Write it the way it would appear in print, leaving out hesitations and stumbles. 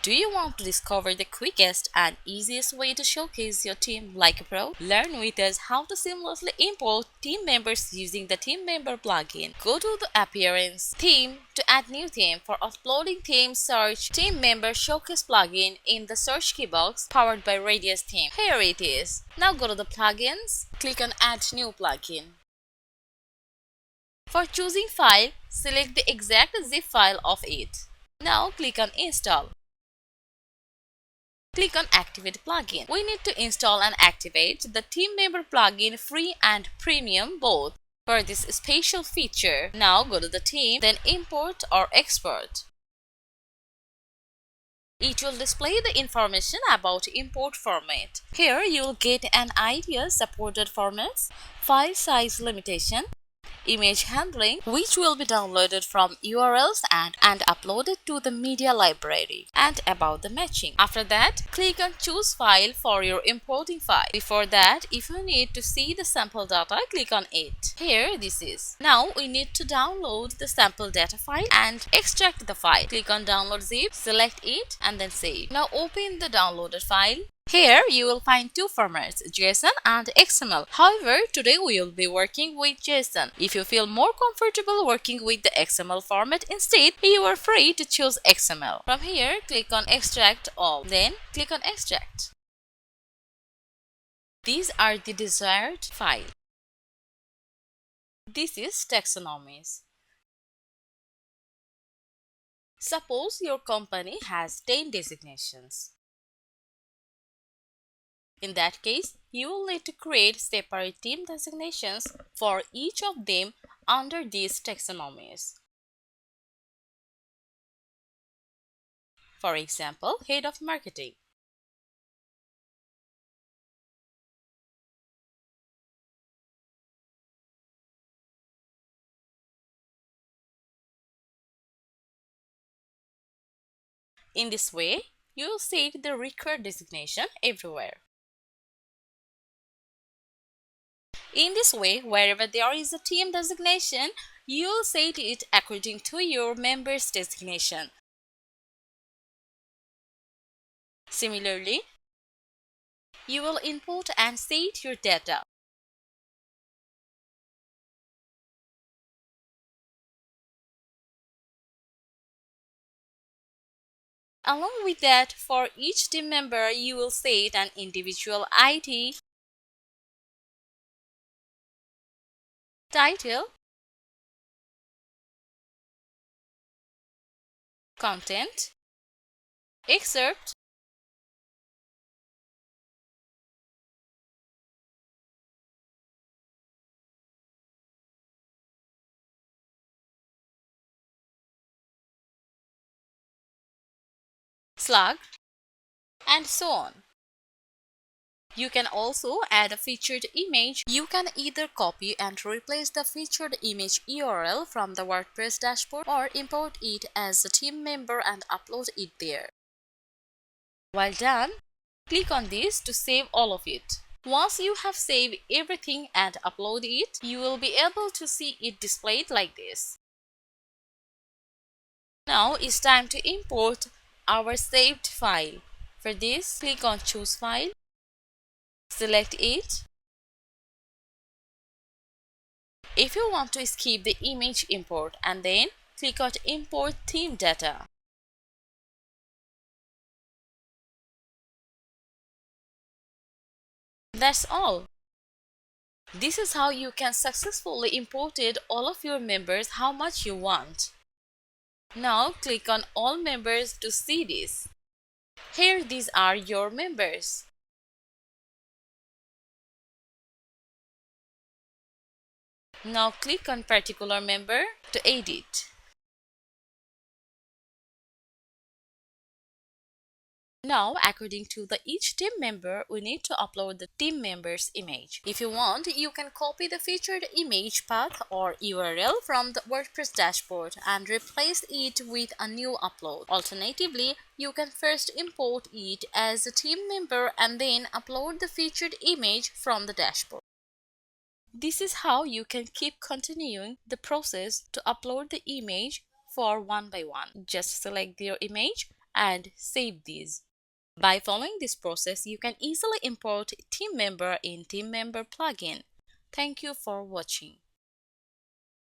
Do you want to discover the quickest and easiest way to showcase your team like a pro? Learn with us how to seamlessly import team members using the Team Member plugin. Go to the Appearance, Theme to add new theme. For uploading theme, search Team Member Showcase plugin in the search key box powered by Radius Theme. Here it is. Now go to the Plugins, click on Add New Plugin. For choosing file, select the exact zip file of it. Now click on Install. Click on Activate Plugin. We need to install and activate the Team Member plugin free and premium both for this special feature. Now go to the theme, then import or export. It will display the information about import format. Here you will get an idea supported formats, file size limitation, image handling, which will be downloaded from URLs and uploaded to the media library, and about the matching. After that, click on Choose File for your importing file. Before that, if you need to see the sample data, click on it. Here this is. Now we need to download the sample data file and extract the file. Click on Download Zip, select it and then save. Now open the downloaded file. Here you will find two formats, JSON and XML. However, today we will be working with JSON. If you feel more comfortable working with the XML format instead, you are free to choose XML. From here, click on Extract All, then click on Extract. These are the desired file. This is taxonomies. Suppose your company has 10 designations. In that case, you will need to create separate team designations for each of them under these taxonomies. For example, Head of Marketing. In this way, you will see the required designation everywhere. In this way, wherever there is a team designation, you will set it according to your member's designation. Similarly, you will input and set your data. Along with that, for each team member, you will set an individual ID, title, content, excerpt, slug, and so on. You can also add a featured image. You can either copy and replace the featured image URL from the WordPress dashboard or import it as a team member and upload it there. While done, click on this to save all of it. Once you have saved everything and upload it, you will be able to see it displayed like this. Now it's time to import our saved file. For this, click on Choose File, select it. If you want to skip the image import, and then click on Import Theme Data. That's all. This is how you can successfully import all of your members how much you want. Now click on All Members to see this. Here these are your members. Now click on Particular Member to edit. Now, according to each team member, we need to upload the team member's image. If you want, you can copy the featured image path or URL from the WordPress dashboard and replace it with a new upload. Alternatively, you can first import it as a team member and then upload the featured image from the dashboard. This is how you can keep continuing the process to upload the image for one by one. Just select your image and save these. By following this process, you can easily import team member in Team Member Plugin. Thank you for watching.